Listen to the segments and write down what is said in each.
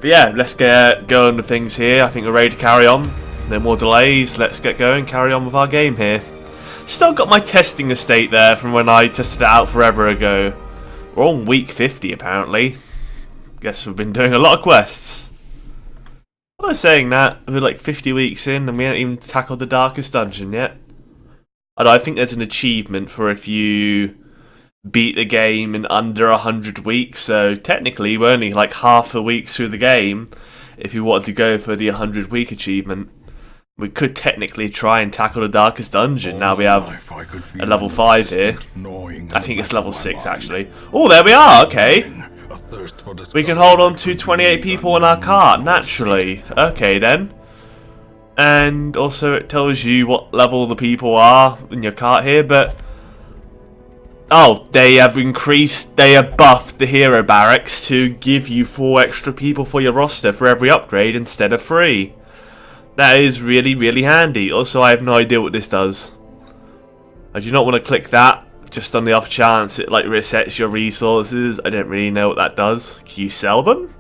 But yeah, let's get going with things here. I think we're ready to carry on. No more delays. Let's get going, carry on with our game here. Still got my testing estate there from when I tested it out forever ago. We're on week 50 apparently. Guess we've been doing a lot of quests. What was I saying that? We're like 50 weeks in and we haven't even tackled the darkest dungeon yet. I think there's an achievement for if you beat the game in under 100 weeks. So technically we're only like half the weeks through the game if you wanted to go for the 100 week achievement. We could technically try and tackle the darkest dungeon. Now we have a level 5 here. I think it's level 6 actually. Oh, there we are, okay. We can hold on to 28 people in our cart, naturally. Okay then. And also it tells you what level the people are in your cart here, but... Oh, they have buffed the hero barracks to give you 4 extra people for your roster for every upgrade instead of 3. That is really, really handy. Also, I have no idea what this does. I do not want to click that, just on the off chance it like resets your resources. I don't really know what that does. Can you sell them?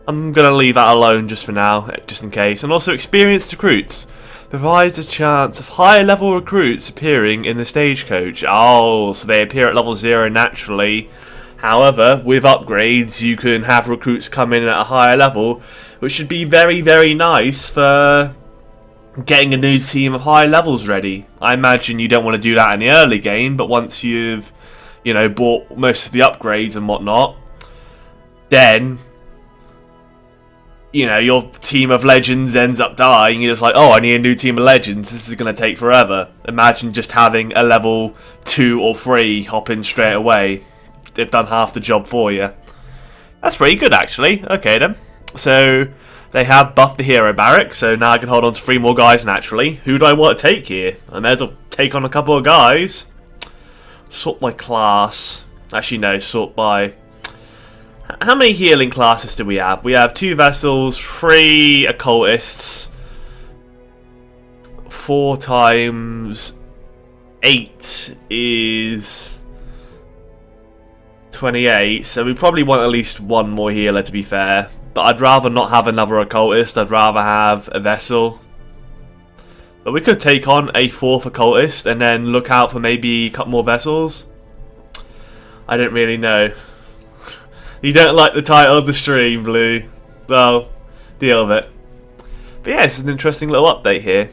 I'm going to leave that alone just for now, just in case. And also, experienced recruits provides a chance of higher level recruits appearing in the stagecoach. Oh, so they appear at level 0 naturally. However, with upgrades, you can have recruits come in at a higher level, which should be very, very nice for getting a new team of high levels ready. I imagine you don't want to do that in the early game, but once you've, you know, bought most of the upgrades and whatnot, then, you know, your team of legends ends up dying. You're just like, oh, I need a new team of legends. This is going to take forever. Imagine just having a level 2 or 3 hop in straight away. They've done half the job for you. That's pretty good, actually. Okay, then. So, they have buffed the hero barracks, so now I can hold on to 3 more guys naturally. Who do I want to take here? I may as well take on a couple of guys. Sort by class. Actually, no, sort by... How many healing classes do we have? We have 2 vessels, 3 occultists, 4 times 8 is 28, so we probably want at least 1 more healer to be fair. But I'd rather not have another occultist, I'd rather have a vessel. But we could take on a 4th occultist and then look out for maybe a couple more vessels. I don't really know. You don't like the title of the stream, Blue. Well, deal with it. But yeah, this is an interesting little update here.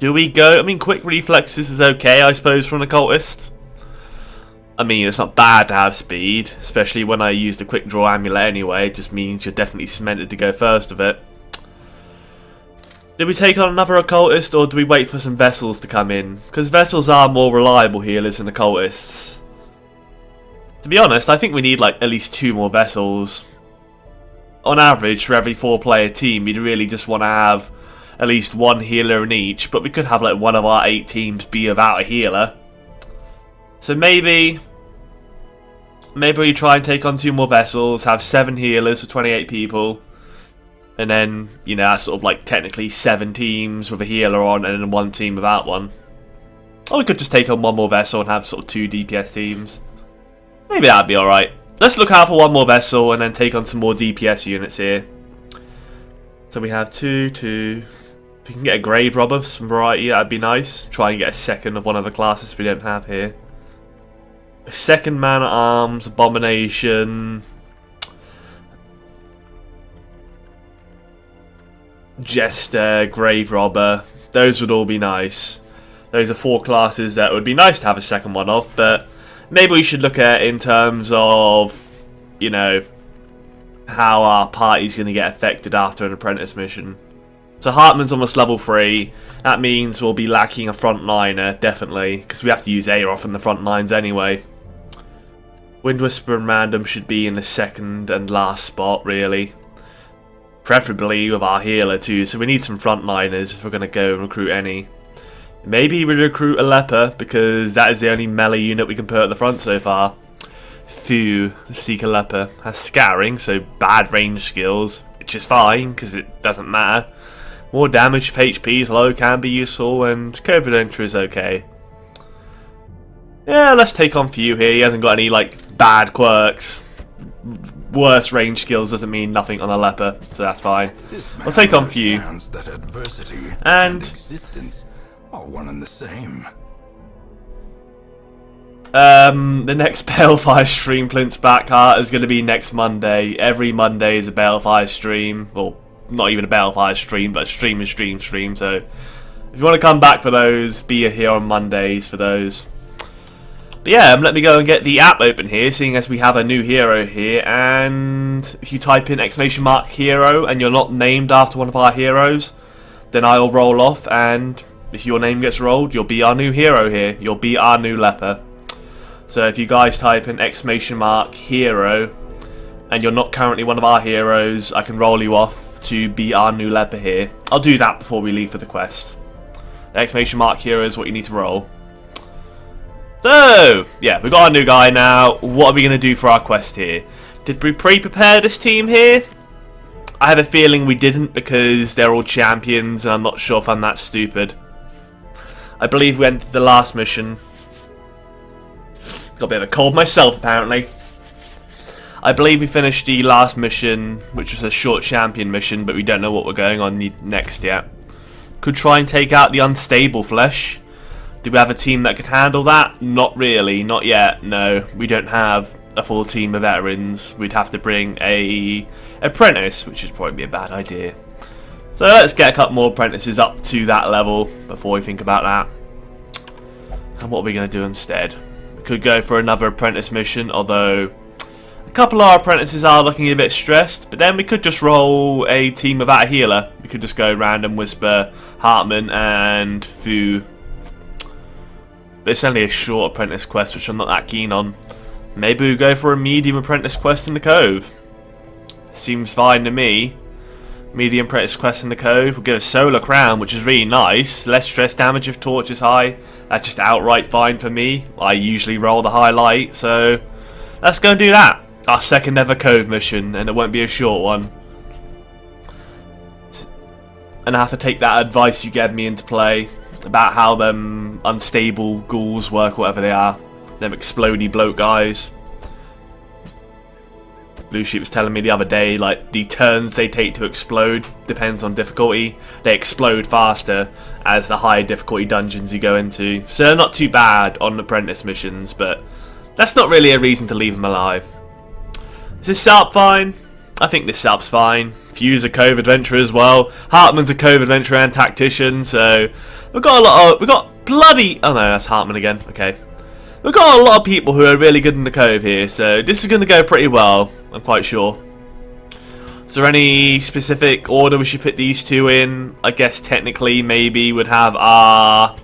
Do we go... I mean, quick reflexes is okay, I suppose, for an occultist. I mean, it's not bad to have speed, especially when I used a quick draw amulet anyway. It just means you're definitely cemented to go first of it. Do we take on another occultist, or do we wait for some vessels to come in? Because vessels are more reliable healers than occultists. To be honest, I think we need like at least 2 more vessels. On average, for every 4-player team, you'd really just want to have at least 1 healer in each. But we could have like one of our 8 teams be without a healer. So maybe we try and take on 2 more vessels, have 7 healers for 28 people. And then, you know, that's sort of like technically 7 teams with a healer on and then 1 team without one. Or we could just take on 1 more vessel and have sort of 2 DPS teams. Maybe that'd be alright. Let's look out for 1 more vessel and then take on some more DPS units here. So we have 2. If we can get a grave robber for some variety, that'd be nice. Try and get a second of one of the classes we don't have here. A 2nd man at arms, abomination, jester, grave robber. Those would all be nice. Those are 4 classes that would be nice to have a second one of, but maybe we should look at it in terms of, you know, how our party's going to get affected after an apprentice mission. So Hartman's almost level 3. That means we'll be lacking a frontliner, definitely, because we have to use Aeroth in the front lines anyway. Wind Whisper and Random should be in the 2nd and last spot, really. Preferably with our healer too, so we need some frontliners if we're going to go and recruit any. Maybe we recruit a leper, because that is the only melee unit we can put at the front so far. Phew, the Seeker Leper has scattering, so bad range skills, which is fine, because it doesn't matter. More damage if HP is low can be useful, and Cove entry is okay. Yeah, let's take on Few here. He hasn't got any, like, bad quirks. worse range skills doesn't mean nothing on a leper, so that's fine. I'll take on Few. That adversity and existence are one and the same. The next Balefire stream, Plint's Blackheart, is going to be next Monday. Every Monday is a Balefire stream. Well, not even a Balefire stream, but a stream. So if you want to come back for those, be here on Mondays for those. But yeah, let me go and get the app open here, seeing as we have a new hero here. And if you type in !hero and you're not named after one of our heroes, then I'll roll off. And if your name gets rolled, you'll be our new hero here. You'll be our new leper. So if you guys type in !hero and you're not currently one of our heroes, I can roll you off to be our new leper here. I'll do that before we leave for the quest. !hero is what you need to roll. So, yeah, we've got our new guy now. What are we going to do for our quest here? Did we pre-prepare this team here? I have a feeling we didn't because they're all champions and I'm not sure if I'm that stupid. I believe we entered the last mission. Got a bit of a cold myself, apparently. I believe we finished the last mission, which was a short champion mission, but we don't know what we're going on next yet. Could try and take out the unstable flesh. Do we have a team that could handle that? Not really, not yet, no. We don't have a full team of veterans. We'd have to bring a apprentice, which would probably be a bad idea. So let's get a couple more apprentices up to that level before we think about that. And what are we going to do instead? Could go for another apprentice mission, although a couple of our apprentices are looking a bit stressed, but then we could just roll a team without a healer. We could just go random Whisper, Hartman and Fu. But it's only a short apprentice quest, which I'm not that keen on. Maybe we go for a medium apprentice quest in the Cove. Seems fine to me. Medium apprentice quest in the Cove. We'll get a solar crown, which is really nice. Less stress damage if torch is high. That's just outright fine for me. I usually roll the highlight, so let's go and do that. Our second ever Cove mission, and it won't be a short one. And I have to take that advice you gave me into play about how them unstable ghouls work, whatever they are. Them explodey bloke guys. Blue Sheep was telling me the other day, like, the turns they take to explode depends on difficulty. They explode faster as the higher difficulty dungeons you go into. So they're not too bad on apprentice missions, but that's not really a reason to leave them alive. Is this setup fine? I think this setup's fine. Few's a Cove adventurer as well. Hartman's a Cove adventurer and tactician, so we've got a lot of... We've got bloody... Oh no, that's Hartman again. Okay. We've got a lot of people who are really good in the Cove here, so this is going to go pretty well, I'm quite sure. Is there any specific order we should put these two in? I guess technically maybe we'd have our,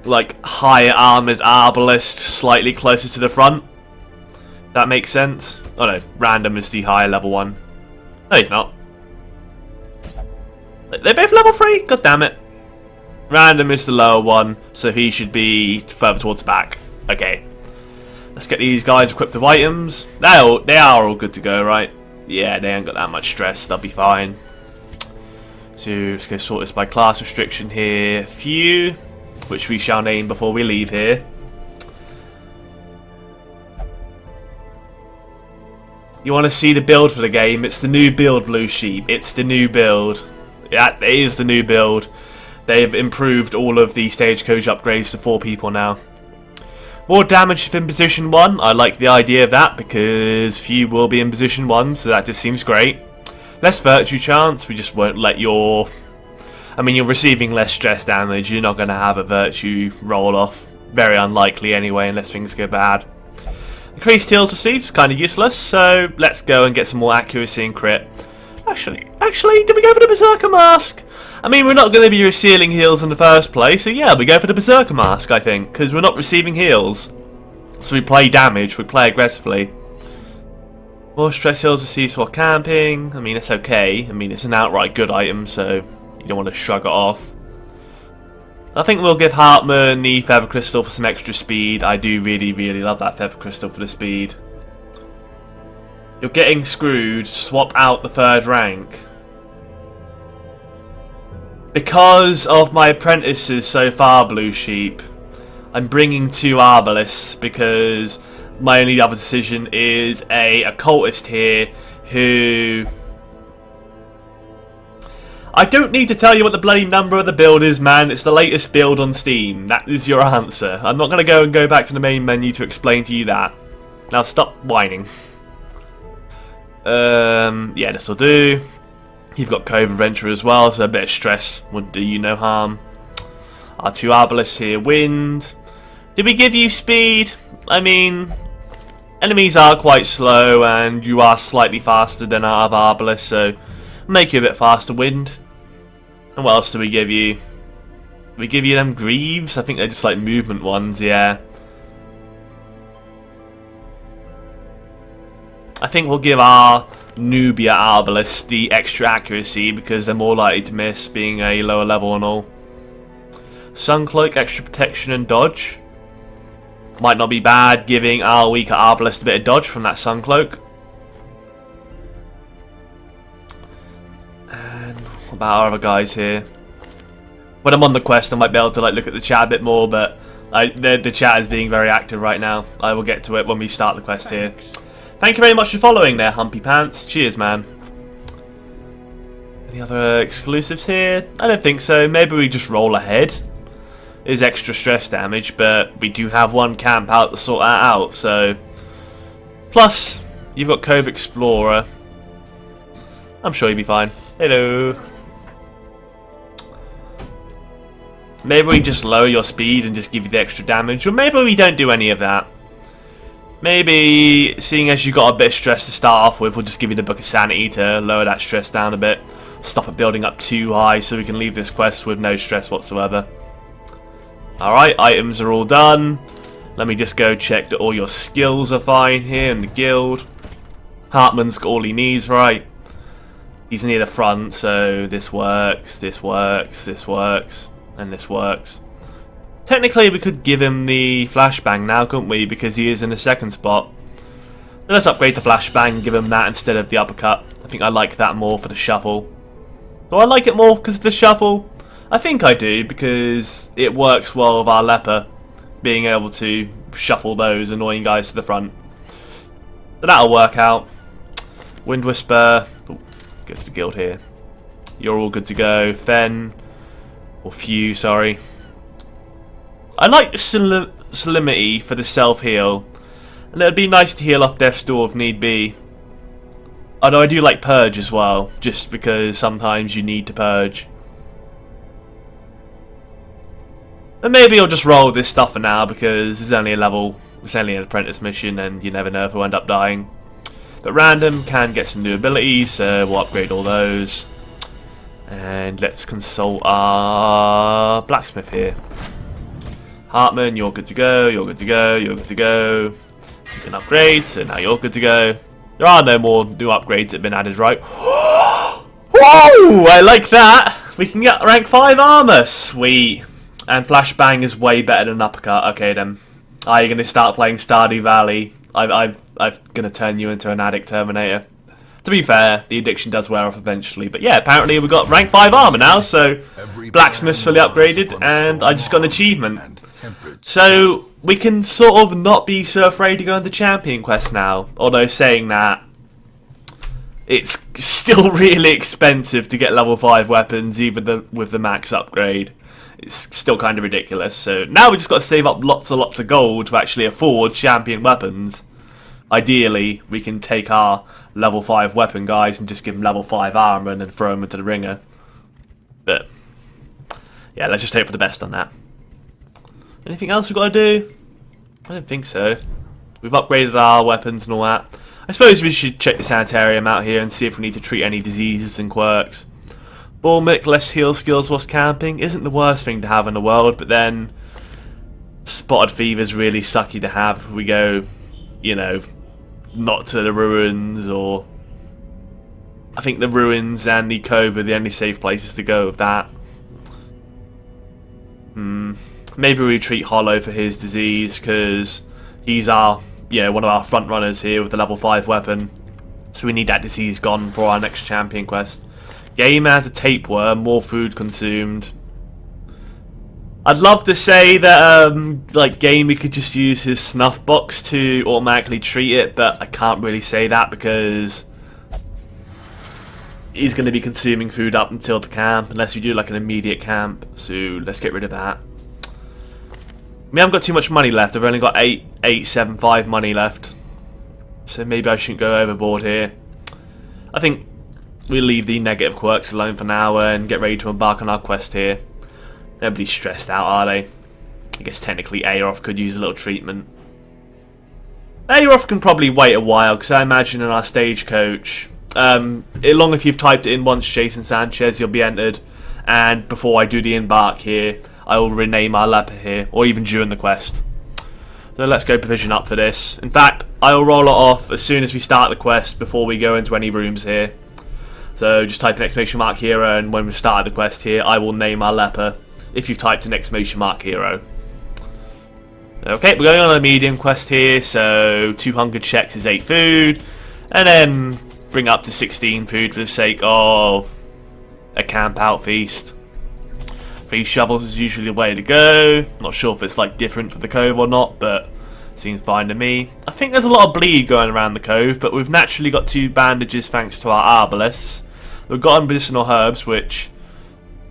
like, higher armoured arbalist slightly closer to the front. That makes sense. Oh no, random is the higher level one. No, he's not. They're both level 3? God damn it. Random is the lower one, so he should be further towards the back. Okay. Let's get these guys equipped with items. They are all good to go, right? Yeah, they ain't got that much stress. They'll be fine. So let's go sort this by class restriction here. Few, which we shall name before we leave here. You want to see the build for the game? It's the new build, Blue Sheep. It's the new build. That is the new build. They've improved all of the stagecoach upgrades to 4 people now. More damage if in position 1. I like the idea of that because few will be in position 1, so that just seems great. Less virtue chance. We just won't let your... I mean, you're receiving less stress damage. You're not going to have a virtue roll off. Very unlikely anyway, unless things go bad. Increased heals received is kind of useless, so let's go and get some more accuracy and crit. Actually, did we go for the Berserker Mask? I mean, we're not going to be receiving heals in the first place, so yeah, we go for the Berserker Mask, I think, because we're not receiving heals. So we play damage, we play aggressively. More stress heals received while camping. I mean, it's okay. I mean, it's an outright good item, so you don't want to shrug it off. I think we'll give Hartman the Feather Crystal for some extra speed. I do really, really love that Feather Crystal for the speed. You're getting screwed. Swap out the 3rd rank. Because of my apprentices so far, Blue Sheep, I'm bringing 2 Arbalists because my only other decision is a occultist here who... I don't need to tell you what the bloody number of the build is, man. It's the latest build on Steam. That is your answer. I'm not going to go back to the main menu to explain to you that. Now stop whining. Yeah, this will do. You've got Cove Adventure as well, so a bit of stress wouldn't do you no harm. Our 2 Arbalists here, Wind. Did we give you speed? I mean, enemies are quite slow and you are slightly faster than our other Arbalists, so make you a bit faster, Wind. And what else do we give you? We give you them Greaves? I think they're just like movement ones, yeah. I think we'll give our Nubia Arbalists the extra accuracy because they're more likely to miss being a lower level and all. Suncloak, extra protection and dodge. Might not be bad giving our weaker Arbalist a bit of dodge from that Suncloak. And what about our other guys here? When I'm on the quest I might be able to like look at the chat a bit more, but the chat is being very active right now. I will get to it when we start the quest here. Thank you very much for following there, Humpy Pants. Cheers, man. Any other exclusives here? I don't think so. Maybe we just roll ahead. Is extra stress damage, but we do have one camp out to sort that out, so... Plus, you've got Cove Explorer. I'm sure you'll be fine. Hello. Maybe we just lower your speed and just give you the extra damage, or maybe we don't do any of that. Maybe, seeing as you got a bit of stress to start off with, we'll just give you the Book of Sanity to lower that stress down a bit. Stop it building up too high so we can leave this quest with no stress whatsoever. Alright, items are all done. Let me just go check that all your skills are fine here in the guild. Hartman's got all he needs, right? He's near the front, so this works, this works, this works, and this works. Technically, we could give him the flashbang now, couldn't we? Because he is in the second spot. So let's upgrade the flashbang and give him that instead of the uppercut. I think I like that more for the shuffle. Do I like it more because of the shuffle? I think I do, because it works well with our leper being able to shuffle those annoying guys to the front. So that'll work out. Wind Whisper. Ooh, get to the guild here. You're all good to go. Fen. Or Few, sorry. I like Solemnity for the self-heal. And it would be nice to heal off Death's Door if need be. Although I do like Purge as well, just because sometimes you need to purge. And maybe I'll just roll this stuff for now because it's only a level, it's only an apprentice mission and you never know if we'll end up dying. But random can get some new abilities, so we'll upgrade all those. And let's consult our blacksmith here. Hartman, you're good to go, you're good to go, you're good to go. You can upgrade, so now you're good to go. There are no more new upgrades that have been added, right? Whoa! I like that! We can get rank 5 armor! Sweet. And Flashbang is way better than Uppercut. Okay then. Are you going to start playing Stardew Valley? I'm going to turn you into an addict Terminator. To be fair, the addiction does wear off eventually. But yeah, apparently we've got rank 5 armor now, so Blacksmith's fully upgraded, and I just got an achievement. So we can sort of not be so afraid to go into Champion Quest now. Although saying that, it's still really expensive to get level 5 weapons, even with the max upgrade. It's still kind of ridiculous. So now we just got to save up lots and lots of gold to actually afford champion weapons. Ideally, we can take our level 5 weapon guys and just give them level 5 armor and then throw them into the ringer. But yeah, let's just hope for the best on that. Anything else we've got to do? I don't think so. We've upgraded our weapons and all that. I suppose we should check the sanitarium out here and see if we need to treat any diseases and quirks. Balmic, less heal skills whilst camping isn't the worst thing to have in the world, but then spotted fever's really sucky to have if we go, you know, not to the ruins, or I think the ruins and the Cove are the only safe places to go with that. Maybe we treat Hollow for his disease because he's our, you know, one of our front runners here with the level 5 weapon. So we need that disease gone for our next champion quest. Game as a tapeworm, more food consumed. I'd love to say that like Gamey could just use his snuff box to automatically treat it, but I can't really say that because he's going to be consuming food up until the camp, unless you do like an immediate camp. So let's get rid of that. We haven't got too much money left. I've only got 875 money left, so maybe I shouldn't go overboard here. I think we'll leave the negative quirks alone for now and get ready to embark on our quest here. Nobody's stressed out, are they? I guess technically Aeroth could use a little treatment. Aeroth can probably wait a while, because I imagine in our stagecoach, long if you've typed it in once, Jason Sanchez, you'll be entered. And before I do the embark here, I will rename our leper here, or even during the quest. So let's go provision up for this. In fact, I'll roll it off as soon as we start the quest, before we go into any rooms here. So just type an exclamation mark hero, and when we've started the quest here, I will name our leper. If you've typed an exclamation mark hero. Okay, we're going on a medium quest here, so 200 checks is 8 food, and then bring up to 16 food for the sake of a camp out feast. 3 shovels is usually the way to go. Not sure if it's like different for the Cove or not, but seems fine to me. I think there's a lot of bleed going around the Cove, but we've naturally got 2 bandages thanks to our arbalists. We've got medicinal herbs, which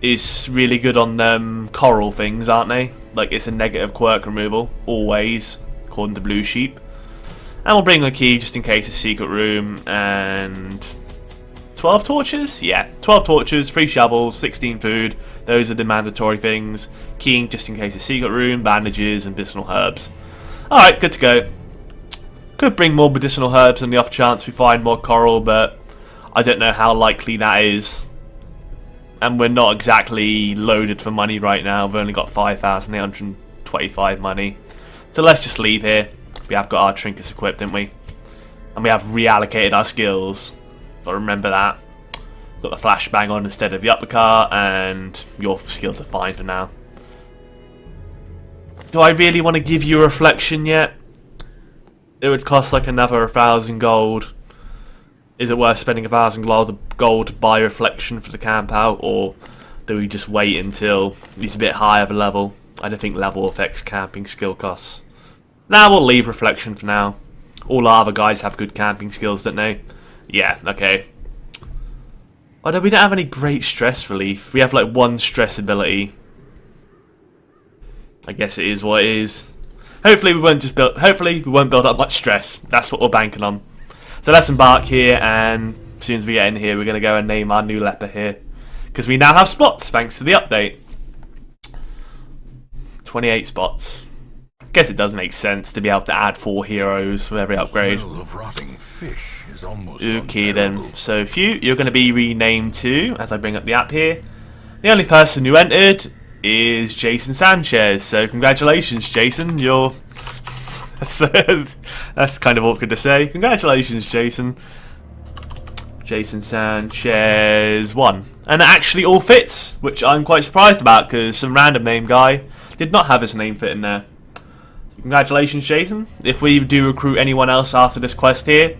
is really good on them coral things, aren't they? Like, it's a negative quirk removal, always, according to Blue Sheep. And we'll bring a key just in case a secret room, and 12 torches? Yeah, 12 torches, 3 shovels, 16 food. Those are the mandatory things. Keying just in case a secret room, bandages, and medicinal herbs. Alright, good to go. Could bring more medicinal herbs on the off chance we find more coral, but I don't know how likely that is. And we're not exactly loaded for money right now. We've only got 5,825 money. So let's just leave here. We have got our trinkets equipped, didn't we? And we have reallocated our skills. Gotta remember that. Got the flashbang on instead of the uppercut, and your skills are fine for now. Do I really want to give you a reflection yet? It would cost like another 1,000 gold. Is it worth spending 1,000 gold to buy reflection for the camp out, or do we just wait until it's a bit higher of a level? I don't think level affects camping skill costs. Now we'll leave reflection for now. All our other guys have good camping skills, don't they? Yeah, okay. Although we don't have any great stress relief. We have like 1 stress ability. I guess it is what it is. Hopefully we won't build up much stress. That's what we're banking on. So let's embark here, and as soon as we get in here, we're going to go and name our new leper here. Because we now have spots, thanks to the update. 28 spots. Guess it does make sense to be able to add 4 heroes for every upgrade. The smell of rotting fish is almost okay then, so Few, you're going to be renamed to, as I bring up the app here. The only person who entered is Jason Sanchez, so congratulations Jason, you're... That's kind of awkward to say. Congratulations, Jason. Jason Sanchez won. And it actually all fits, which I'm quite surprised about, because some random name guy did not have his name fit in there. So congratulations, Jason. If we do recruit anyone else after this quest here,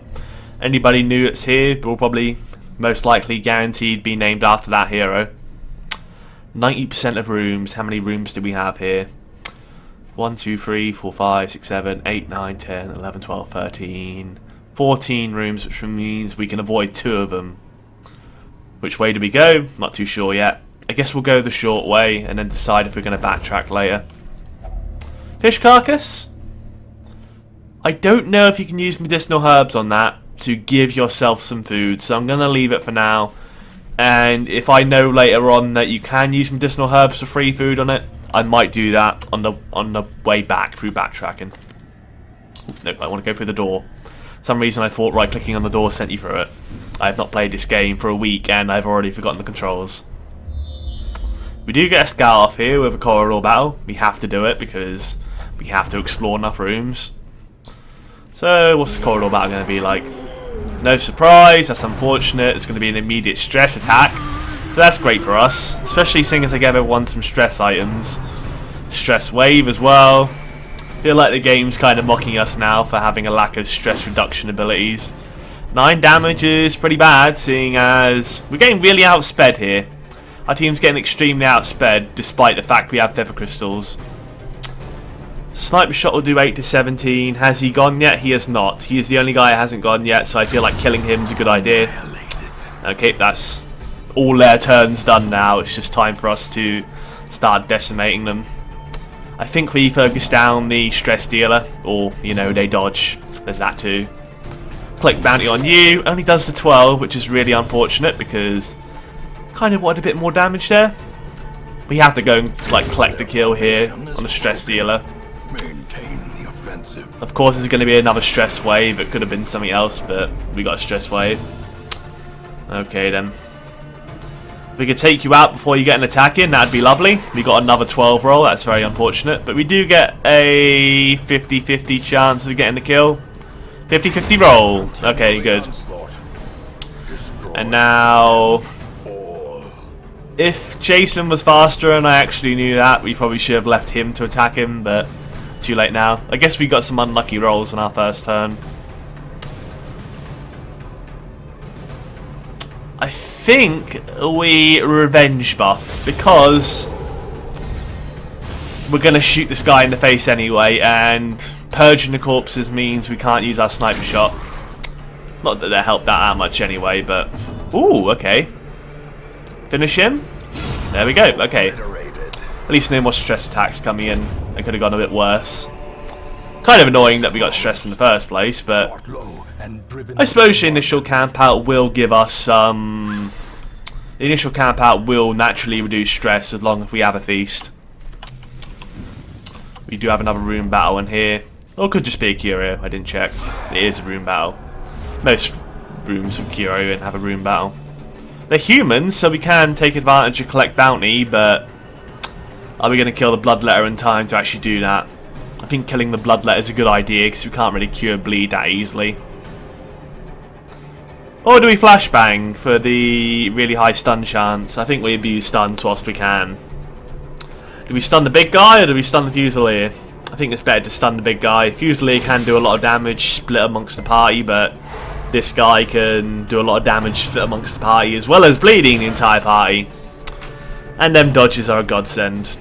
anybody new that's here will probably most likely guaranteed be named after that hero. 90% of rooms. How many rooms do we have here? 1, 2, 3, 4, 5, 6, 7, 8, 9, 10, 11, 12, 13, 14 rooms, which means we can avoid 2 of them. Which way do we go? Not too sure yet. I guess we'll go the short way and then decide if we're going to backtrack later. Fish carcass? I don't know if you can use medicinal herbs on that to give yourself some food, so I'm going to leave it for now. And if I know later on that you can use medicinal herbs for free food on it, I might do that on the way back through backtracking. Nope, I want to go through the door. For some reason I thought right clicking on the door sent you through it. I have not played this game for a week and I've already forgotten the controls. We do get a scout off here with a corridor battle. We have to do it because we have to explore enough rooms. So what's this corridor battle going to be like? No surprise, that's unfortunate. It's going to be an immediate stress attack. So that's great for us, especially seeing as I gave everyone some stress items. Stress wave as well. Feel like the game's kind of mocking us now for having a lack of stress reduction abilities. 9 damage is pretty bad, seeing as we're getting really outsped here. Our team's getting extremely outsped despite the fact we have feather crystals. Sniper shot will do 8 to 17. Has he gone yet? He has not. He is the only guy that hasn't gone yet, so I feel like killing him is a good idea. Okay, that's all their turns done now. It's just time for us to start decimating them. I think we focus down the stress dealer, or, you know, they dodge. There's that too. Collect bounty on you. Only does the 12, which is really unfortunate because kind of wanted a bit more damage there. We have to go and like collect the kill here on the stress dealer. Maintain the offensive. Of course, there's going to be another stress wave. It could have been something else, but we got a stress wave. Okay then. If we could take you out before you get an attack in, that'd be lovely. We got another 12 roll. That's very unfortunate, but we do get a 50-50 chance of getting the kill. 50-50 roll. Okay, good. And now, if Jason was faster and I actually knew that, we probably should have left him to attack him, but too late now. I guess we got some unlucky rolls in our first turn. I think we revenge buff because we're going to shoot this guy in the face anyway, and purging the corpses means we can't use our sniper shot. Not that they help that much anyway, but... Ooh, okay. Finish him. There we go, okay. At least no more stress attacks coming in. It could have gone a bit worse. Kind of annoying that we got stressed in the first place, but... I suppose the initial camp out will give us some... The initial camp out will naturally reduce stress as long as we have a feast. We do have another room battle in here. Or it could just be a Curio, I didn't check. It is a room battle. Most rooms of Curio have a room battle. They're humans, so we can take advantage and collect bounty, but are we going to kill the Bloodletter in time to actually do that? I think killing the Bloodletter is a good idea because we can't really cure bleed that easily. Or do we flashbang for the really high stun chance? I think we abuse stuns whilst we can. Do we stun the big guy or do we stun the Fusilier? I think it's better to stun the big guy. Fusilier can do a lot of damage split amongst the party, but this guy can do a lot of damage split amongst the party as well as bleeding the entire party. And them dodges are a godsend.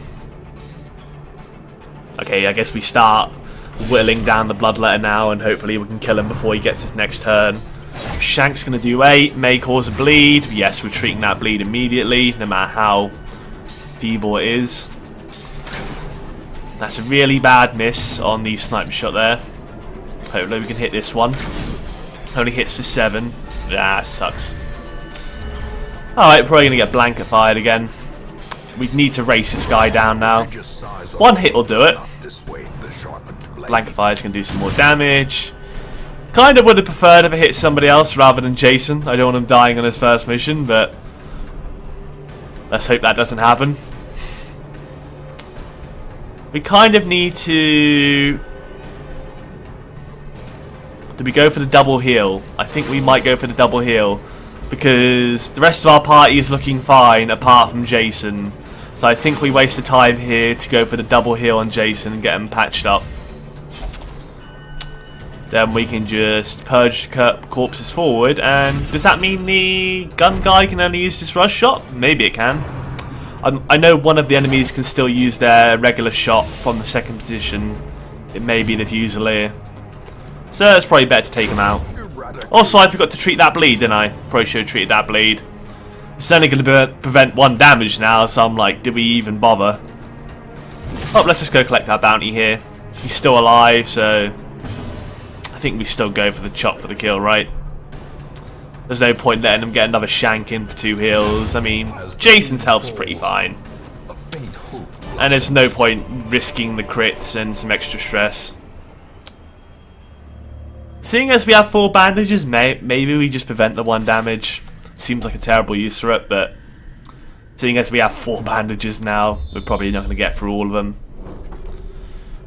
Okay, I guess we start whittling down the Bloodletter now, and hopefully we can kill him before he gets his next turn. Shank's going to do 8, may cause a bleed. Yes, we're treating that bleed immediately, no matter how feeble it is. That's a really bad miss on the sniper shot there. Hopefully we can hit this one. Only hits for 7. Ah, sucks. Alright, probably going to get blanket fired again. We need to race this guy down now. One hit will do it. Blanket fire is going to do some more damage. Kind of would have preferred if it hit somebody else rather than Jason. I don't want him dying on his first mission, but let's hope that doesn't happen. We kind of need to... Do we go for the double heal? I think we might go for the double heal because the rest of our party is looking fine apart from Jason. So I think we waste the time here to go for the double heal on Jason and get him patched up. Then we can just purge corpses forward, and does that mean the gun guy can only use this rush shot? Maybe it can. I know one of the enemies can still use their regular shot from the second position. It may be the Fusilier. So it's probably better to take him out. Also, I forgot to treat that bleed, didn't I? Probably should have treated that bleed. It's only going to prevent 1 damage now, so I'm like, did we even bother? Oh, let's just go collect our bounty here. He's still alive, so I think we still go for the chop for the kill, right? There's no point letting him get another shank in for 2 heals. I mean, Jason's health's pretty fine. And there's no point risking the crits and some extra stress. Seeing as we have 4 bandages, maybe we just prevent the 1 damage. Seems like a terrible use for it, but seeing as we have 4 bandages now, we're probably not going to get through all of them.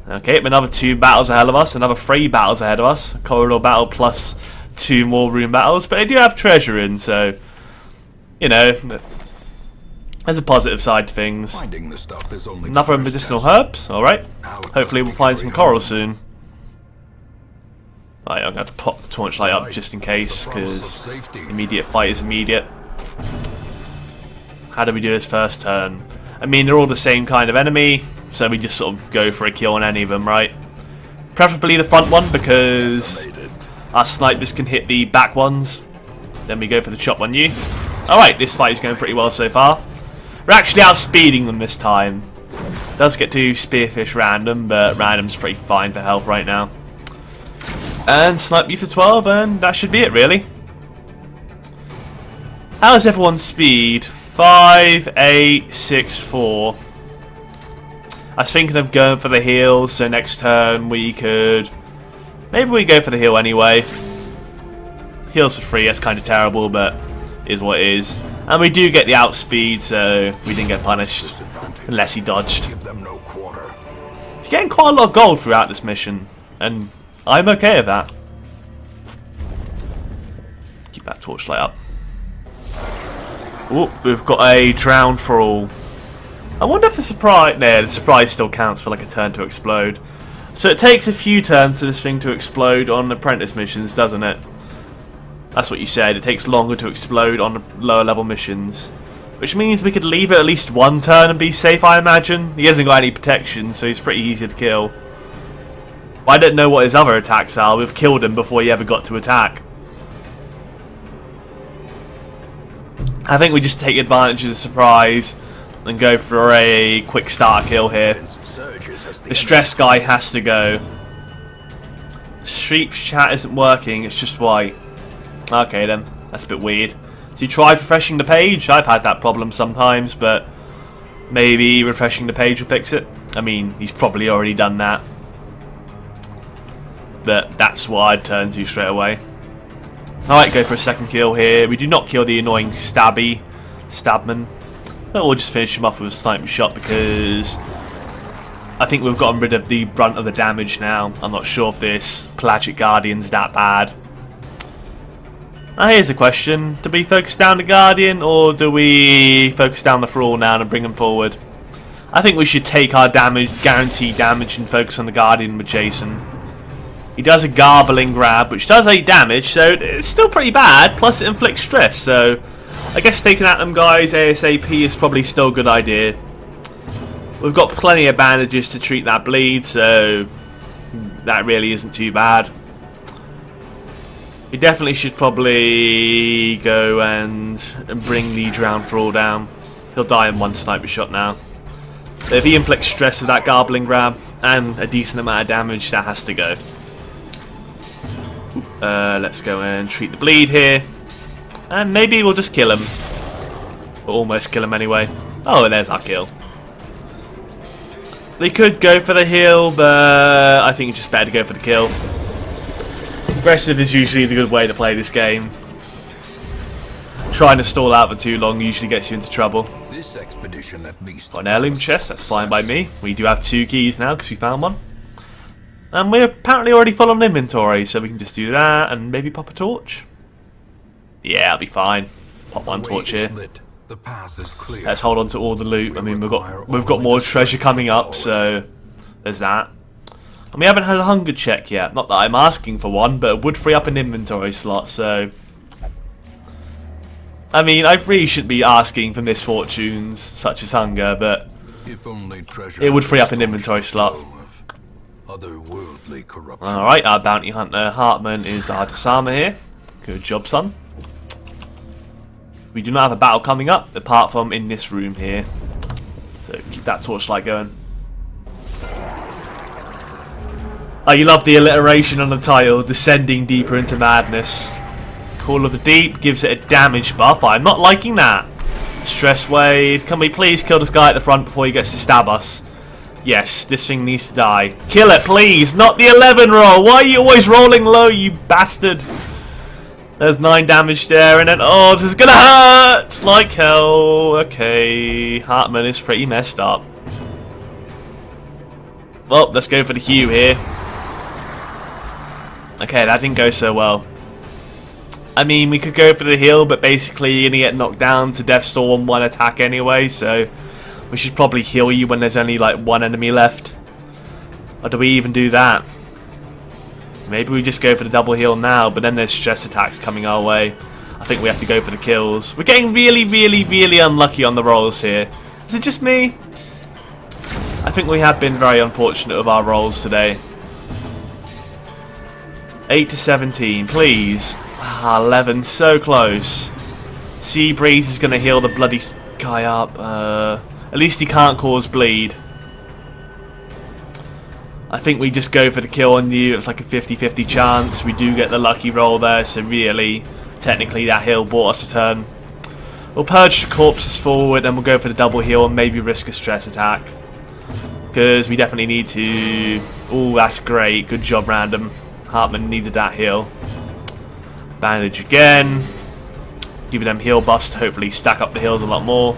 Okay, another 2 battles ahead of us, another 3 battles ahead of us. A corridor battle plus 2 more room battles, but they do have treasure in, so, you know, there's a positive side to things. Another medicinal herbs, alright. Hopefully we'll find some coral soon. Right, I'm going to pop the torchlight up just in case, because immediate fight is immediate. How do we do this first turn? I mean, they're all the same kind of enemy, so we just sort of go for a kill on any of them, right? Preferably the front one, because our snipers can hit the back ones. Then we go for the chop on you. Alright, this fight is going pretty well so far. We're actually outspeeding them this time. Does get to spearfish random, but random's pretty fine for health right now. And snipe you for 12, and that should be it, really. How's everyone's speed? 5, 8, 6, 4. I was thinking of going for the heal, so next turn we could... Maybe we go for the heal anyway. Heals for free, that's kind of terrible, but is what it is. And we do get the outspeed, so we didn't get punished. Unless he dodged. You're getting quite a lot of gold throughout this mission, and I'm okay with that. Keep that torchlight up. Oh, we've got a drown for all. I wonder if the surprise... No, the surprise still counts for like a turn to explode. So it takes a few turns for this thing to explode on apprentice missions, doesn't it? That's what you said. It takes longer to explode on lower level missions. Which means we could leave it at least one turn and be safe, I imagine. He hasn't got any protection, so he's pretty easy to kill. I don't know what his other attacks are. We've killed him before he ever got to attack. I think we just take advantage of the surprise and go for a quick starter kill here. The stress guy has to go. Streep chat isn't working, it's just white. Okay then, that's a bit weird. So you tried refreshing the page? I've had that problem sometimes, but maybe refreshing the page will fix it. I mean, he's probably already done that. But that's what I'd turn to straight away. Alright, go for a second kill here. We do not kill the annoying stabman. But we'll just finish him off with a sniper shot because I think we've gotten rid of the brunt of the damage now. I'm not sure if this Pelagic Guardian's that bad. Now here's a question. Do we focus down the Guardian or do we focus down the Thrall now and bring him forward? I think we should take our damage, guaranteed damage, and focus on the Guardian with Jason. He does a garbling grab, which does 8 damage, so it's still pretty bad, plus it inflicts stress, so I guess taking out them guys ASAP is probably still a good idea. We've got plenty of bandages to treat that bleed, so that really isn't too bad. We definitely should probably go and bring the Drowned Thrall down. He'll die in one sniper shot now. But if he inflicts stress with that garbling grab and a decent amount of damage, that has to go. Let's go and treat the bleed here. And maybe we'll just kill him. We'll almost kill him anyway. Oh, there's our kill. They could go for the heal, but I think it's just better to go for the kill. Aggressive is usually the good way to play this game. Trying to stall out for too long usually gets you into trouble. This expedition at least. Got an heirloom chest, that's fine by me. We do have 2 keys now because we found one. And we're apparently already full on inventory, so we can just do that and maybe pop a torch. Yeah, I'll be fine. Pop one torch here. The path is clear. Let's hold on to all the loot. I mean, we've got more treasure coming up, so there's that. And we haven't had a hunger check yet. Not that I'm asking for one, but it would free up an inventory slot, so I mean, I really shouldn't be asking for misfortunes such as hunger, but it would free up an inventory slot. Alright, our bounty hunter Hartman is our disarmer here. Good job, son. We do not have a battle coming up, apart from in this room here. So keep that torchlight going. Oh, you love the alliteration on the title, Descending Deeper into Madness. Call of the Deep gives it a damage buff. I'm not liking that. Stress wave. Can we please kill this guy at the front before he gets to stab us? Yes, this thing needs to die. Kill it, please. Not the 11 roll. Why are you always rolling low, you bastard? There's 9 damage there, and then, oh, this is gonna hurt like hell. Okay, Hartman is pretty messed up. Well, let's go for the Hue here. Okay, that didn't go so well. I mean, we could go for the heal, but basically you're gonna get knocked down to Death Stall on 1 attack anyway, so we should probably heal you when there's only like 1 enemy left. Or do we even do that? Maybe we just go for the double heal now, but then there's stress attacks coming our way. I think we have to go for the kills. We're getting really, really, really unlucky on the rolls here. Is it just me? I think we have been very unfortunate with our rolls today. 8 to 17, please. 11, so close. Sea Breeze is going to heal the bloody guy up. At least he can't cause bleed. I think we just go for the kill on you. It's like a 50-50 chance. We do get the lucky roll there, so really, technically that heal bought us a turn. We'll purge the corpses forward and we'll go for the double heal and maybe risk a stress attack. Because we definitely need to... Oh, that's great. Good job, Random. Hartman needed that heal. Bandage again. Giving them heal buffs to hopefully stack up the heals a lot more.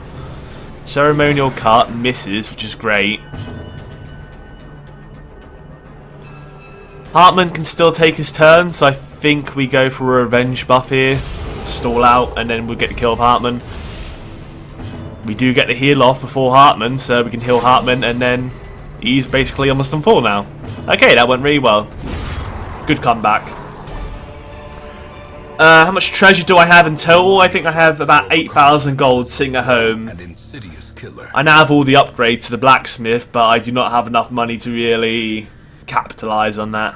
Ceremonial cut misses, which is great. Hartman can still take his turn, so I think we go for a revenge buff here. Stall out, and then we'll get the kill of Hartman. We do get the heal off before Hartman, so we can heal Hartman, and then he's basically almost on full now. Okay, that went really well. Good comeback. How much treasure do I have in total? I think I have about 8,000 gold sitting at home. An insidious killer. I now have all the upgrades to the blacksmith, but I do not have enough money to really capitalize on that.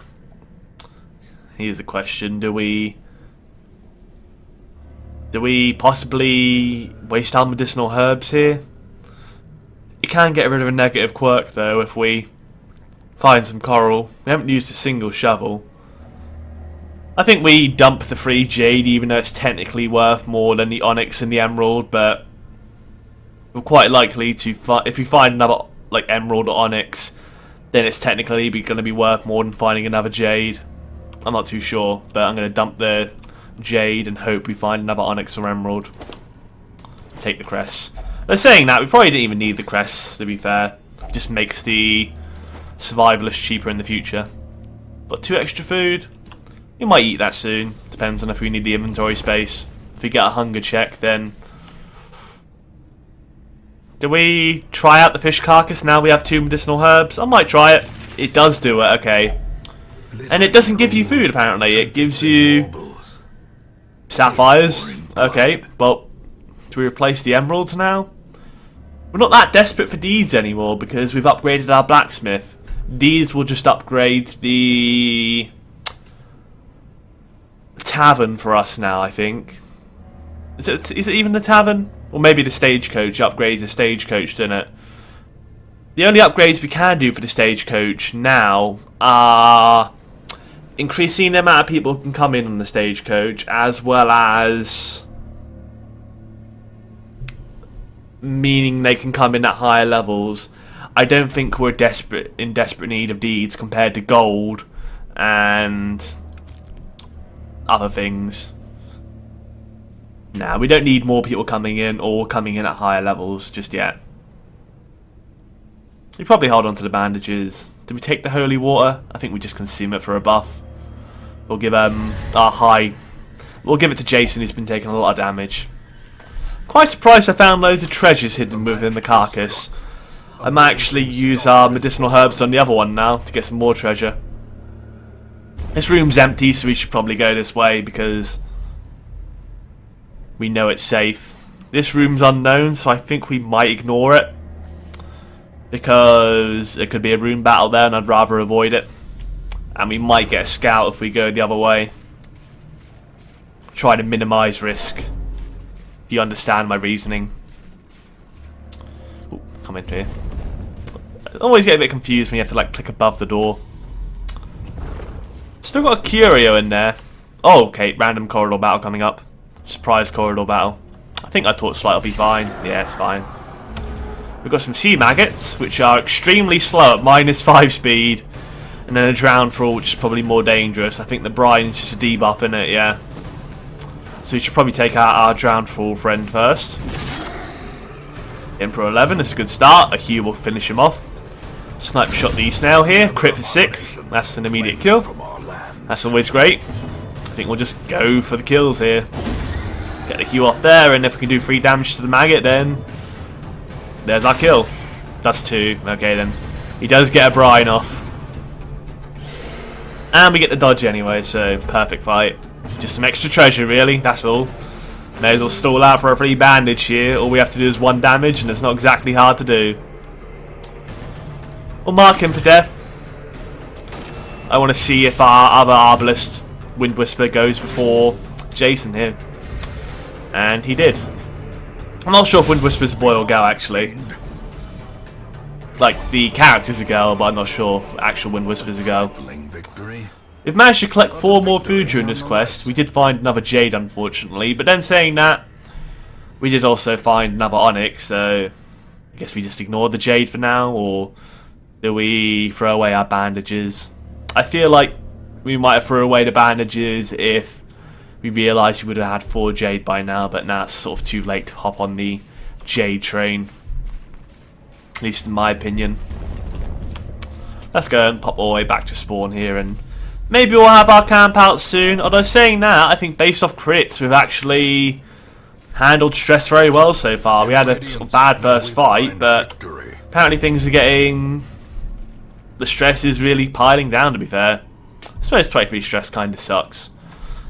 Here's a question: do we possibly waste our medicinal herbs here? You can get rid of a negative quirk though if we find some coral. We haven't used a single shovel. I think we dump the free jade, even though it's technically worth more than the onyx and the emerald, but we're quite likely to if we find another like emerald or onyx, then it's technically going to be worth more than finding another jade. I'm not too sure, but I'm going to dump the jade and hope we find another onyx or emerald. Take the crests. They're saying that we probably didn't even need the crests, to be fair. It just makes the survivalist cheaper in the future. Got 2 extra food. We might eat that soon. Depends on if we need the inventory space. If we get a hunger check, then... Do we try out the fish carcass now we have 2 medicinal herbs? I might try it. It does do it, okay. And it doesn't give you food, apparently. It gives you... sapphires. Okay, well... Do we replace the emeralds now? We're not that desperate for deeds anymore because we've upgraded our blacksmith. Deeds will just upgrade the... tavern for us now, I think. Is it even the tavern? Or maybe the stagecoach upgrades the stagecoach, doesn't it? The only upgrades we can do for the stagecoach now are increasing the amount of people who can come in on the stagecoach, as well as meaning they can come in at higher levels. I don't think we're in desperate need of deeds compared to gold and other things. Nah, we don't need more people coming in or coming in at higher levels just yet. We probably hold on to the bandages. Did we take the holy water? I think we just consume it for a buff. We'll give our high. We'll give it to Jason, who's been taking a lot of damage. Quite surprised I found loads of treasures hidden within the carcass. I might actually use our medicinal herbs on the other one now to get some more treasure. This room's empty, so we should probably go this way because we know it's safe. This room's unknown, so I think we might ignore it because it could be a room battle there and I'd rather avoid it. And we might get a scout if we go the other way. Try to minimise risk. If you understand my reasoning. Ooh, come in here. I always get a bit confused when you have to like click above the door. Still got a curio in there. Oh, okay, random corridor battle coming up. Surprise corridor battle. I think our torchlight will be fine. Yeah, it's fine. We've got some sea maggots, which are extremely slow at -5 speed. And then a drown thrall, which is probably more dangerous. I think the brine's just a debuff in it, yeah. So we should probably take out our drown thrall friend first. Emperor 11, that's a good start. A Hugh will finish him off. Sniper shot the snail here. Crit for 6. That's an immediate kill. That's always great. I think we'll just go for the kills here. Get the Hugh off there, and if we can do 3 damage to the maggot, then there's our kill. That's 2. Okay, then. He does get a brine off. And we get the dodge anyway, so perfect fight. Just some extra treasure, really. That's all. May as well stall out for a free bandage here. All we have to do is 1 damage, and it's not exactly hard to do. We'll mark him for death. I want to see if our other Arbalist Wind Whisper goes before Jason here. And he did. I'm not sure if Wind Whisper's a boy or girl, actually. Like, the character's a girl, but I'm not sure if actual Wind Whisper's a girl. We've managed to collect 4 more food during this quest. We did find another Jade, unfortunately. But then saying that, we did also find another Onyx, so I guess we just ignored the Jade for now, or do we throw away our bandages? I feel like we might have thrown away the bandages if we realised we would have had 4 Jade by now, but now it's sort of too late to hop on the Jade train. At least in my opinion. Let's go and pop all the way back to spawn here, and maybe we'll have our camp out soon. Although saying that, I think based off crits, we've actually handled stress very well so far. We had a sort of bad first fight, but apparently things are getting... The stress is really piling down, to be fair. I suppose 23 stress kind of sucks.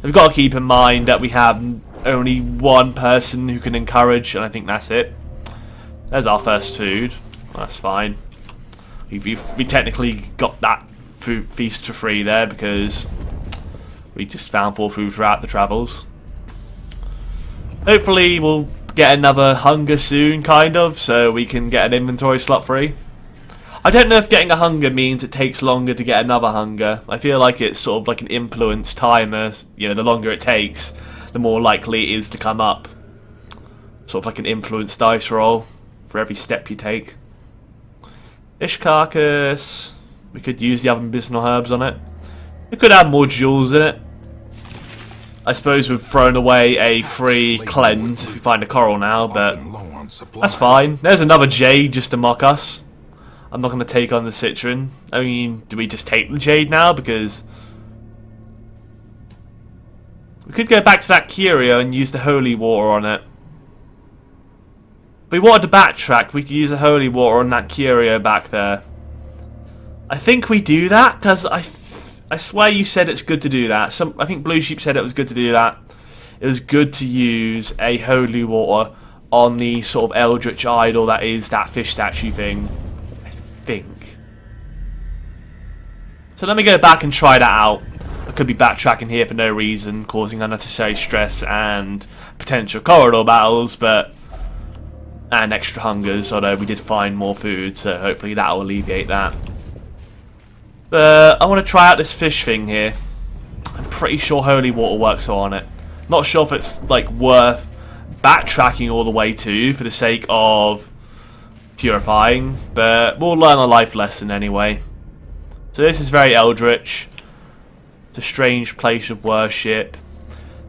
We've got to keep in mind that we have only 1 person who can encourage, and I think that's it. There's our first food. That's fine. We technically got that food feast for free there because we just found 4 food throughout the travels. Hopefully we'll get another hunger soon, kind of, so we can get an inventory slot free. I don't know if getting a hunger means it takes longer to get another hunger. I feel like it's sort of like an influence timer. You know, the longer it takes, the more likely it is to come up. Sort of like an influence dice roll for every step you take. Fish carcass. We could use the other medicinal herbs on it. We could add more jewels in it. I suppose we've thrown away a free cleanse if we find a coral now, but that's fine. There's another jade just to mock us. I'm not going to take on the citron. I mean, do we just take the jade now? Because we could go back to that curio and use the holy water on it. If we wanted to backtrack, we could use the holy water on that curio back there. I think we do that because I swear you said it's good to do that. I think Blue Sheep said it was good to do that. It was good to use a holy water on the sort of eldritch idol that is that fish statue thing. I think. So let me go back and try that out. I could be backtracking here for no reason, causing unnecessary stress and potential corridor battles, and extra hungers, although we did find more food, so hopefully that will alleviate that. But I want to try out this fish thing here. I'm pretty sure holy water works on it. Not sure if it's like worth backtracking all the way to for the sake of purifying, but we'll learn a life lesson anyway. So this is very eldritch. It's a strange place of worship.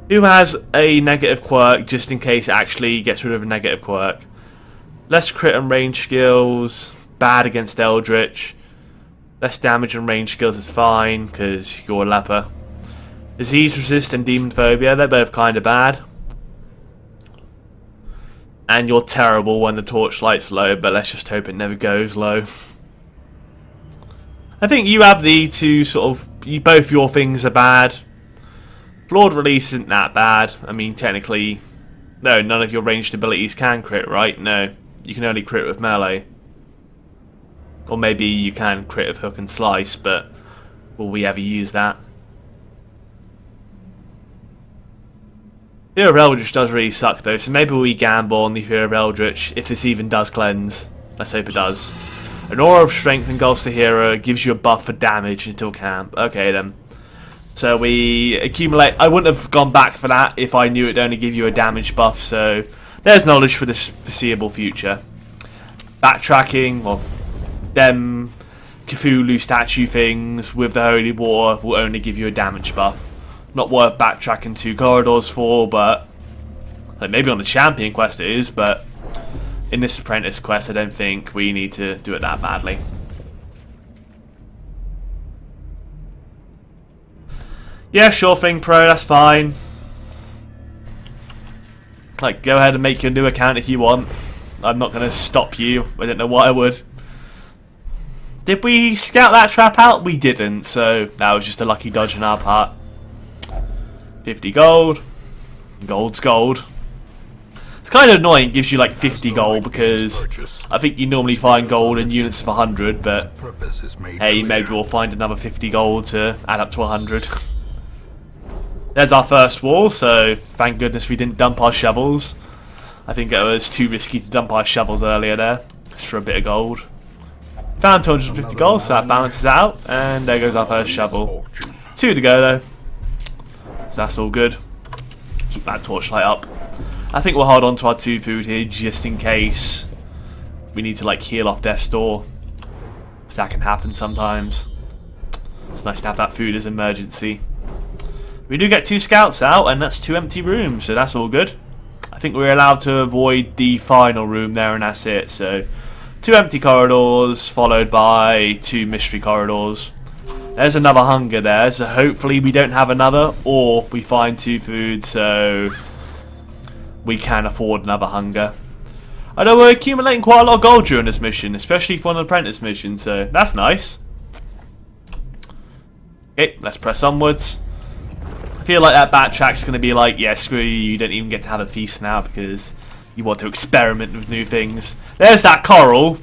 Who has a negative quirk just in case it actually gets rid of a negative quirk? Less crit and range skills, bad against eldritch. Less damage and range skills is fine because you're a leper. Disease resist and demon phobia, they're both kind of bad. And you're terrible when the torchlight's low, but let's just hope it never goes low. I think you have the two sort of... both your things are bad. Flawed release isn't that bad. I mean, technically... No, none of your ranged abilities can crit, right? No. You can only crit with melee. Or maybe you can crit with hook and slice, but... will we ever use that? Fear of Eldritch does really suck though, so maybe we gamble on the Fear of Eldritch if this even does cleanse. Let's hope it does. An Aura of Strength engulfs the hero, gives you a buff for damage until camp. Okay then. So we accumulate... I wouldn't have gone back for that if I knew it'd only give you a damage buff, so there's knowledge for the foreseeable future. Backtracking, well, them Cthulhu statue things with the Holy Water will only give you a damage buff. Not worth backtracking 2 corridors for, but like maybe on the champion quest it is, but in this apprentice quest I don't think we need to do it that badly. Yeah, sure thing, Pro, that's fine. Like, go ahead and make your new account if you want. I'm not going to stop you. I don't know why I would. Did we scout that trap out? We didn't, so that was just a lucky dodge on our part. 50 gold. Gold's gold. kind of annoying, it gives you like 50 gold, because I think you normally find gold in units of 100, but hey, maybe we'll find another 50 gold to add up to 100. There's our first wall, so thank goodness we didn't dump our shovels. I think it was too risky to dump our shovels earlier there, just for a bit of gold. Found 250 gold, so that balances out, and there goes our first shovel. 2 to go though, so that's all good. Keep that torchlight up. I think we'll hold on to our 2 food here just in case we need to like heal off death's door, because that can happen sometimes. It's nice to have that food as an emergency. We do get 2 scouts out, and that's 2 empty rooms, so that's all good. I think we're allowed to avoid the final room there, and that's it. So 2 empty corridors, followed by 2 mystery corridors. There's another hunger there, so hopefully we don't have another, or we find 2 food, so we can afford another hunger. I know we're accumulating quite a lot of gold during this mission, especially for an apprentice mission, so that's nice. Okay, let's press onwards. I feel like that backtrack's going to be like, yeah, screw you don't even get to have a feast now because you want to experiment with new things. There's that coral,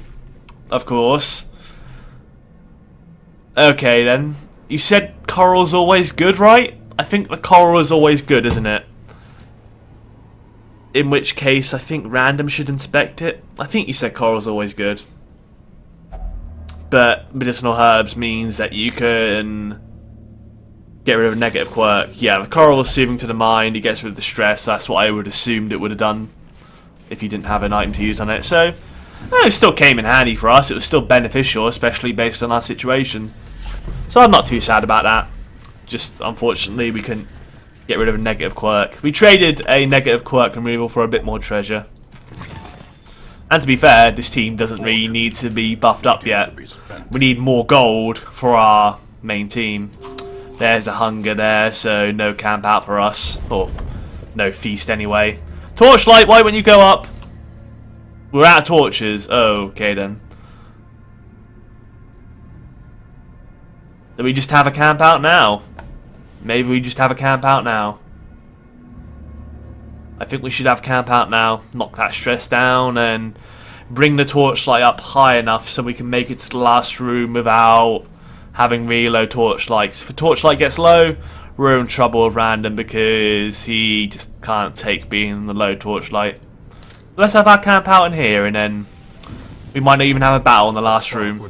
of course. Okay then, you said coral's always good, right? I think the coral is always good, isn't it? In which case, I think random should inspect it. I think you said coral's always good. But medicinal herbs means that you can get rid of a negative quirk. Yeah, the coral is soothing to the mind, it gets rid of the stress. That's what I would assumed it would have done if you didn't have an item to use on it. So, it still came in handy for us. It was still beneficial, especially based on our situation. So I'm not too sad about that. Just, unfortunately, we couldn't get rid of a negative quirk. We traded a negative quirk removal for a bit more treasure. And to be fair, this team doesn't really need to be buffed up yet. We need more gold for our main team. There's a hunger there, so no camp out for us. Or no feast anyway. Torchlight, why wouldn't you go up? We're out of torches. Oh, okay then. Do we just have a camp out now? Maybe we just have a camp out now. I think we should have camp out now. Knock that stress down and bring the torchlight up high enough so we can make it to the last room without having really low torchlights. If the torchlight gets low, we're in trouble with random because he just can't take being in the low torchlight. Let's have our camp out in here, and then we might not even have a battle in the last room.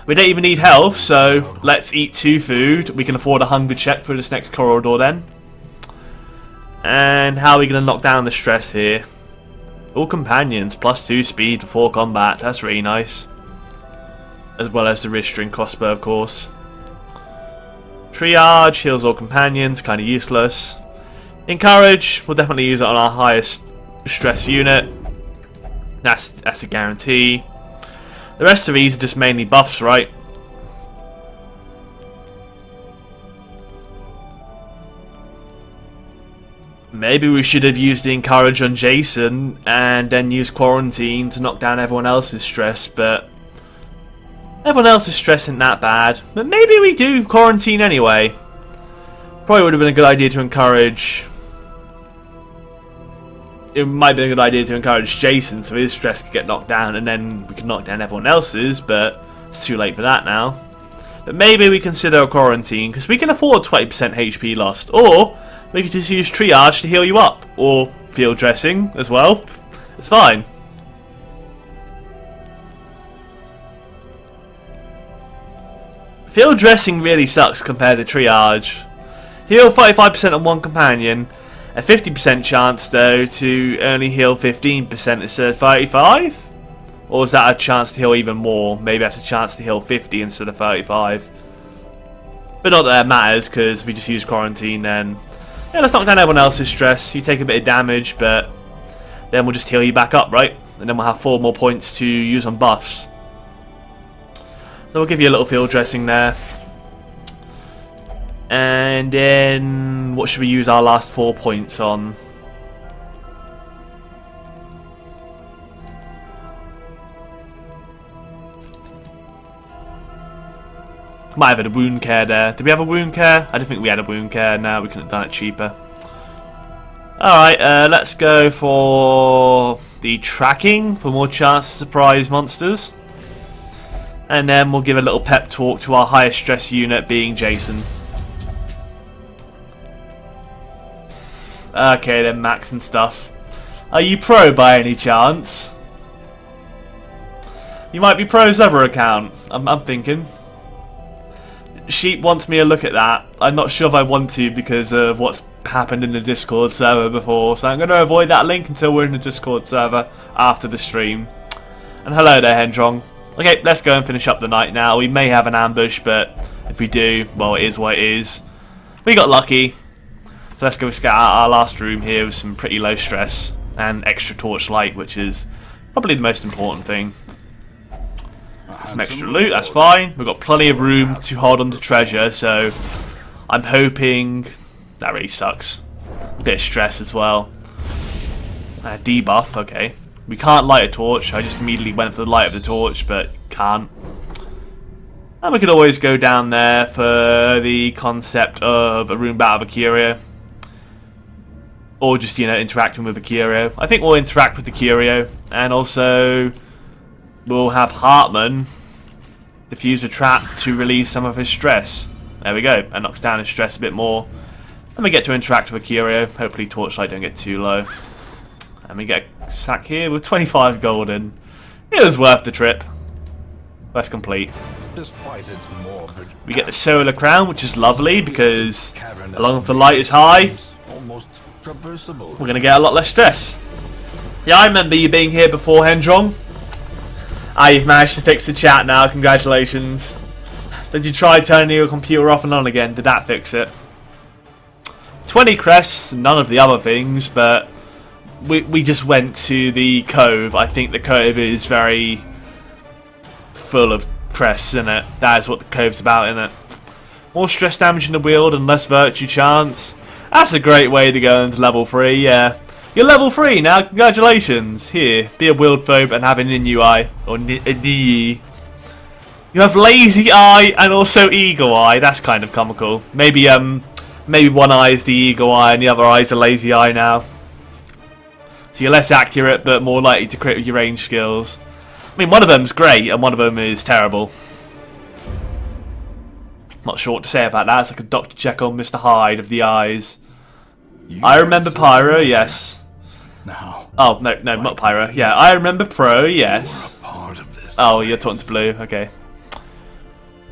We don't even need health, so let's eat 2 food. We can afford a hunger check for this next corridor then. And how are we going to knock down the stress here? All companions, +2 speed before combat. That's really nice. As well as the wrist-string crossbow, of course. Triage heals all companions, kind of useless. Encourage, we'll definitely use it on our highest stress unit. That's a guarantee. The rest of these are just mainly buffs, right? Maybe we should have used the encourage on Jason and then used quarantine to knock down everyone else's stress, but everyone else's stress isn't that bad. But maybe we do quarantine anyway. Probably would have been a good idea to encourage. It might be a good idea to encourage Jason so his stress could get knocked down, and then we could knock down everyone else's, but it's too late for that now. But maybe we consider a quarantine, because we can afford 20% HP lost, or we could just use triage to heal you up, or field dressing as well. It's fine. Field dressing really sucks compared to triage. Heal 35% on one companion. A 50% chance though to only heal 15% instead of 35? Or is that a chance to heal even more? Maybe that's a chance to heal 50 instead of 35. But not that that matters, because if we just use quarantine then... yeah, let's knock down everyone else's stress. You take a bit of damage, but then we'll just heal you back up, right? And then we'll have 4 more points to use on buffs. So we'll give you a little field dressing there. And then, what should we use our last 4 points on? Might have had a wound care there. Did we have a wound care? I don't think we had a wound care. No, we couldn't have done it cheaper. Alright, let's go for the tracking for more chance to surprise monsters. And then we'll give a little pep talk to our highest stress unit being Jason. Okay then, Max and stuff. Are you pro by any chance? You might be pro's other account, I'm thinking. Sheep wants me to look at that. I'm not sure if I want to because of what's happened in the Discord server before, so I'm going to avoid that link until we're in the Discord server after the stream. And hello there, Hendrong. Okay, let's go and finish up the night now. We may have an ambush, but if we do, well, it is what it is. We got lucky. So let's go scout out our last room here with some pretty low stress and extra torchlight, which is probably the most important thing. Some extra loot, that's fine. We've got plenty of room to hold on to treasure, so I'm hoping... That really sucks. Bit of stress as well. Debuff, okay. We can't light a torch. I just immediately went for the light of the torch, but can't. And we could always go down there for the concept of a room battle of Akirio. Or just, you know, interacting with Akirio. I think we'll interact with Akirio. And also... we'll have Hartman defuse a trap to release some of his stress. There we go. That knocks down his stress a bit more. And we get to interact with Akirio. Hopefully torchlight don't get too low. And we get a sack here with 25 golden. It was worth the trip. Quest complete. We get the solar crown, which is lovely because as long as the light is high, we're going to get a lot less stress. Yeah, I remember you being here before, Hendrong. Ah, you've managed to fix the chat now. Congratulations. Did you try turning your computer off and on again? Did that fix it? 20 crests, none of the other things, but we just went to the Cove. I think the Cove is very full of crests in it. That is what the Cove's about, isn't it? More stress damage in the wield and less virtue chance. That's a great way to go into level 3, yeah. You're level 3 now, congratulations. Here, be a wield phobe and have an Inu eye, or Nii. You have lazy eye and also eagle eye. That's kind of comical. Maybe one eye is the eagle eye and the other eye is the lazy eye now. So you're less accurate but more likely to crit with your range skills. I mean, one of them's great and one of them is terrible. Not sure what to say about that. It's like a Dr. Jekyll and Mr. Hyde of the eyes. I remember Pyro, yes. Oh, no, not Pyro. Yeah, I remember Pro, yes. Oh, you're talking to Blue, okay.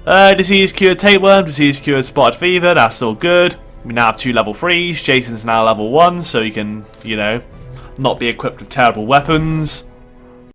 Disease cured tapeworm, disease cured spotted fever, that's all good. We now have 2 level 3s, Jason's now level 1, so he can, you know, not be equipped with terrible weapons.